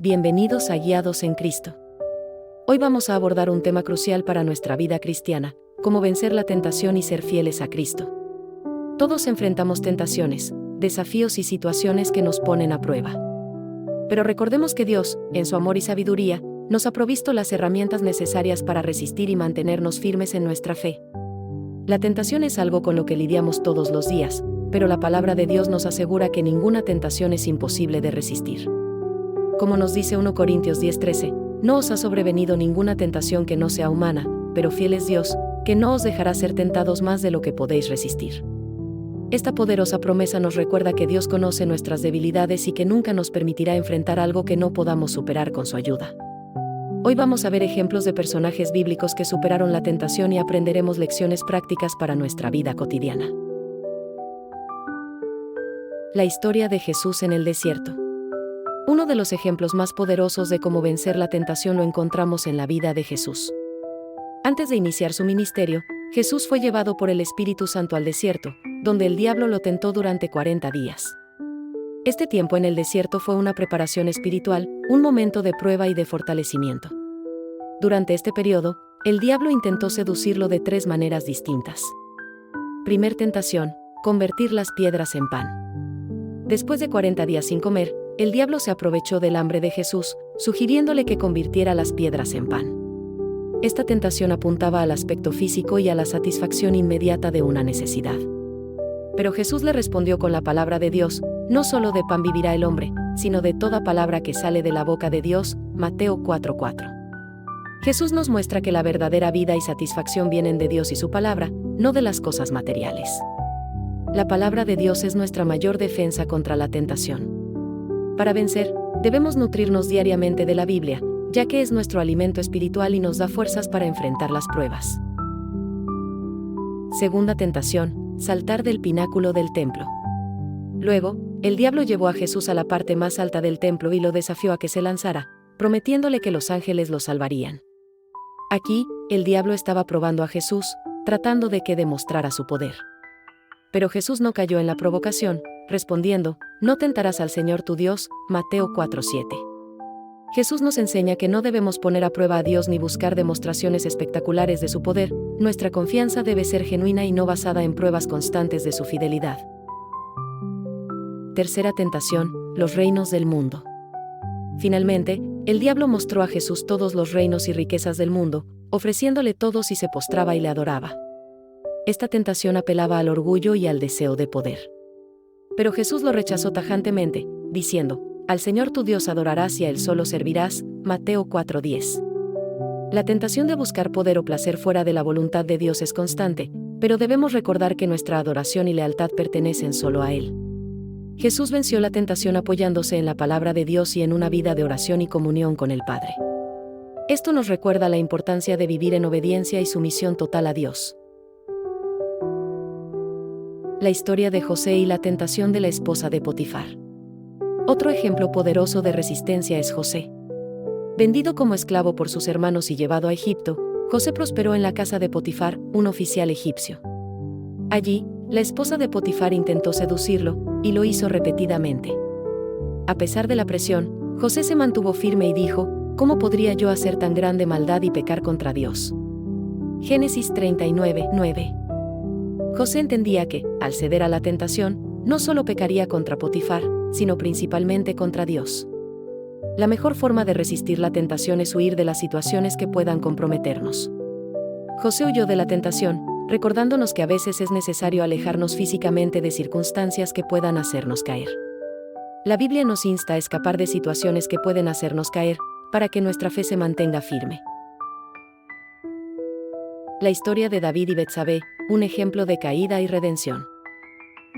Bienvenidos a Guiados en Cristo. Hoy vamos a abordar un tema crucial para nuestra vida cristiana, cómo vencer la tentación y ser fieles a Cristo. Todos enfrentamos tentaciones, desafíos y situaciones que nos ponen a prueba. Pero recordemos que Dios, en su amor y sabiduría, nos ha provisto las herramientas necesarias para resistir y mantenernos firmes en nuestra fe. La tentación es algo con lo que lidiamos todos los días, pero la palabra de Dios nos asegura que ninguna tentación es imposible de resistir. Como nos dice 1 Corintios 10:13, no os ha sobrevenido ninguna tentación que no sea humana, pero fiel es Dios, que no os dejará ser tentados más de lo que podéis resistir. Esta poderosa promesa nos recuerda que Dios conoce nuestras debilidades y que nunca nos permitirá enfrentar algo que no podamos superar con su ayuda. Hoy vamos a ver ejemplos de personajes bíblicos que superaron la tentación y aprenderemos lecciones prácticas para nuestra vida cotidiana. La historia de Jesús en el desierto. Uno de los ejemplos más poderosos de cómo vencer la tentación lo encontramos en la vida de Jesús. Antes de iniciar su ministerio, Jesús fue llevado por el Espíritu Santo al desierto, donde el diablo lo tentó durante 40 días. Este tiempo en el desierto fue una preparación espiritual, un momento de prueba y de fortalecimiento. Durante este periodo, el diablo intentó seducirlo de 3 maneras distintas. Primer tentación: convertir las piedras en pan. Después de 40 días sin comer, el diablo se aprovechó del hambre de Jesús, sugiriéndole que convirtiera las piedras en pan. Esta tentación apuntaba al aspecto físico y a la satisfacción inmediata de una necesidad. Pero Jesús le respondió con la palabra de Dios: no solo de pan vivirá el hombre, sino de toda palabra que sale de la boca de Dios. Mateo 4:4. Jesús nos muestra que la verdadera vida y satisfacción vienen de Dios y su palabra, no de las cosas materiales. La palabra de Dios es nuestra mayor defensa contra la tentación. Para vencer, debemos nutrirnos diariamente de la Biblia, ya que es nuestro alimento espiritual y nos da fuerzas para enfrentar las pruebas. Segunda tentación: saltar del pináculo del templo. Luego, el diablo llevó a Jesús a la parte más alta del templo y lo desafió a que se lanzara, prometiéndole que los ángeles lo salvarían. Aquí, el diablo estaba probando a Jesús, tratando de que demostrara su poder. Pero Jesús no cayó en la provocación, respondiendo: no tentarás al Señor tu Dios. Mateo 4:7. Jesús nos enseña que no debemos poner a prueba a Dios ni buscar demostraciones espectaculares de su poder. Nuestra confianza debe ser genuina y no basada en pruebas constantes de su fidelidad. Tercera tentación: los reinos del mundo. Finalmente, el diablo mostró a Jesús todos los reinos y riquezas del mundo, ofreciéndole todo si se postraba y le adoraba. Esta tentación apelaba al orgullo y al deseo de poder. Pero Jesús lo rechazó tajantemente, diciendo: al Señor tu Dios adorarás y a Él solo servirás. Mateo 4:10. La tentación de buscar poder o placer fuera de la voluntad de Dios es constante, pero debemos recordar que nuestra adoración y lealtad pertenecen solo a Él. Jesús venció la tentación apoyándose en la palabra de Dios y en una vida de oración y comunión con el Padre. Esto nos recuerda la importancia de vivir en obediencia y sumisión total a Dios. La historia de José y la tentación de la esposa de Potifar. Otro ejemplo poderoso de resistencia es José. Vendido como esclavo por sus hermanos y llevado a Egipto, José prosperó en la casa de Potifar, un oficial egipcio. Allí, la esposa de Potifar intentó seducirlo, y lo hizo repetidamente. A pesar de la presión, José se mantuvo firme y dijo: ¿cómo podría yo hacer tan grande maldad y pecar contra Dios? Génesis 39:9. José entendía que, al ceder a la tentación, no solo pecaría contra Potifar, sino principalmente contra Dios. La mejor forma de resistir la tentación es huir de las situaciones que puedan comprometernos. José huyó de la tentación, recordándonos que a veces es necesario alejarnos físicamente de circunstancias que puedan hacernos caer. La Biblia nos insta a escapar de situaciones que pueden hacernos caer, para que nuestra fe se mantenga firme. La historia de David y Betsabé, un ejemplo de caída y redención.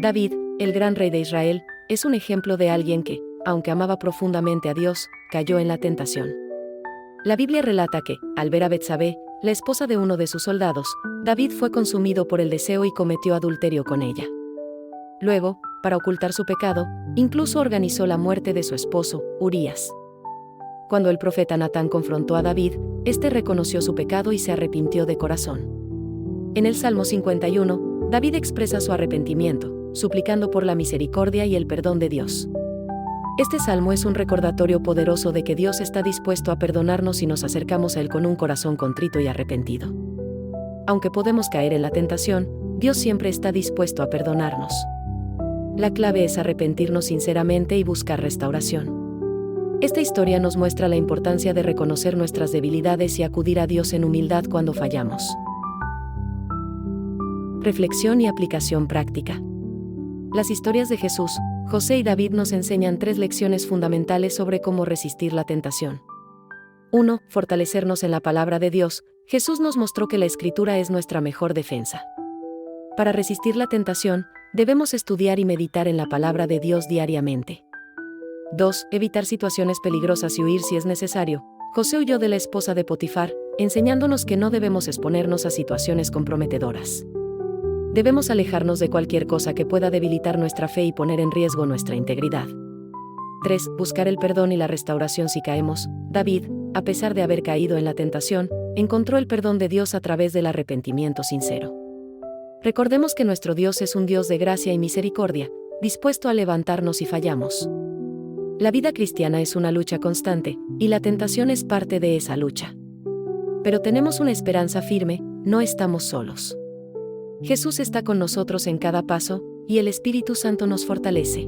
David, el gran rey de Israel, es un ejemplo de alguien que, aunque amaba profundamente a Dios, cayó en la tentación. La Biblia relata que, al ver a Betsabé, la esposa de uno de sus soldados, David fue consumido por el deseo y cometió adulterio con ella. Luego, para ocultar su pecado, incluso organizó la muerte de su esposo, Urías. Cuando el profeta Natán confrontó a David, éste reconoció su pecado y se arrepintió de corazón. En el Salmo 51, David expresa su arrepentimiento, suplicando por la misericordia y el perdón de Dios. Este salmo es un recordatorio poderoso de que Dios está dispuesto a perdonarnos si nos acercamos a Él con un corazón contrito y arrepentido. Aunque podemos caer en la tentación, Dios siempre está dispuesto a perdonarnos. La clave es arrepentirnos sinceramente y buscar restauración. Esta historia nos muestra la importancia de reconocer nuestras debilidades y acudir a Dios en humildad cuando fallamos. Reflexión y aplicación práctica. Las historias de Jesús, José y David nos enseñan 3 lecciones fundamentales sobre cómo resistir la tentación. 1. Fortalecernos en la palabra de Dios. Jesús nos mostró que la Escritura es nuestra mejor defensa. Para resistir la tentación, debemos estudiar y meditar en la palabra de Dios diariamente. 2. Evitar situaciones peligrosas y huir si es necesario. José huyó de la esposa de Potifar, enseñándonos que no debemos exponernos a situaciones comprometedoras. Debemos alejarnos de cualquier cosa que pueda debilitar nuestra fe y poner en riesgo nuestra integridad. 3. Buscar el perdón y la restauración si caemos. David, a pesar de haber caído en la tentación, encontró el perdón de Dios a través del arrepentimiento sincero. Recordemos que nuestro Dios es un Dios de gracia y misericordia, dispuesto a levantarnos si fallamos. La vida cristiana es una lucha constante, y la tentación es parte de esa lucha. Pero tenemos una esperanza firme, no estamos solos. Jesús está con nosotros en cada paso, y el Espíritu Santo nos fortalece.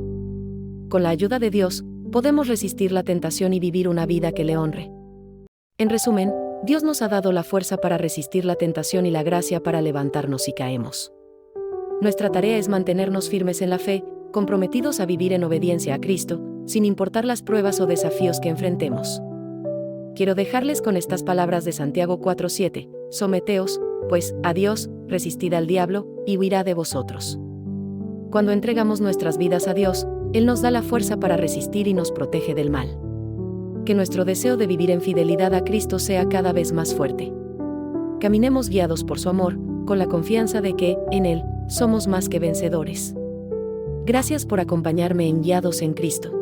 Con la ayuda de Dios, podemos resistir la tentación y vivir una vida que le honre. En resumen, Dios nos ha dado la fuerza para resistir la tentación y la gracia para levantarnos si caemos. Nuestra tarea es mantenernos firmes en la fe, comprometidos a vivir en obediencia a Cristo, sin importar las pruebas o desafíos que enfrentemos. Quiero dejarles con estas palabras de Santiago 4:7, someteos, pues, a Dios, resistid al diablo, y huirá de vosotros. Cuando entregamos nuestras vidas a Dios, Él nos da la fuerza para resistir y nos protege del mal. Que nuestro deseo de vivir en fidelidad a Cristo sea cada vez más fuerte. Caminemos guiados por su amor, con la confianza de que, en Él, somos más que vencedores. Gracias por acompañarme en Guiados en Cristo.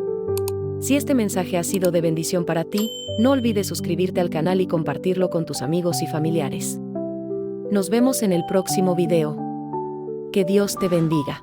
Si este mensaje ha sido de bendición para ti, no olvides suscribirte al canal y compartirlo con tus amigos y familiares. Nos vemos en el próximo video. Que Dios te bendiga.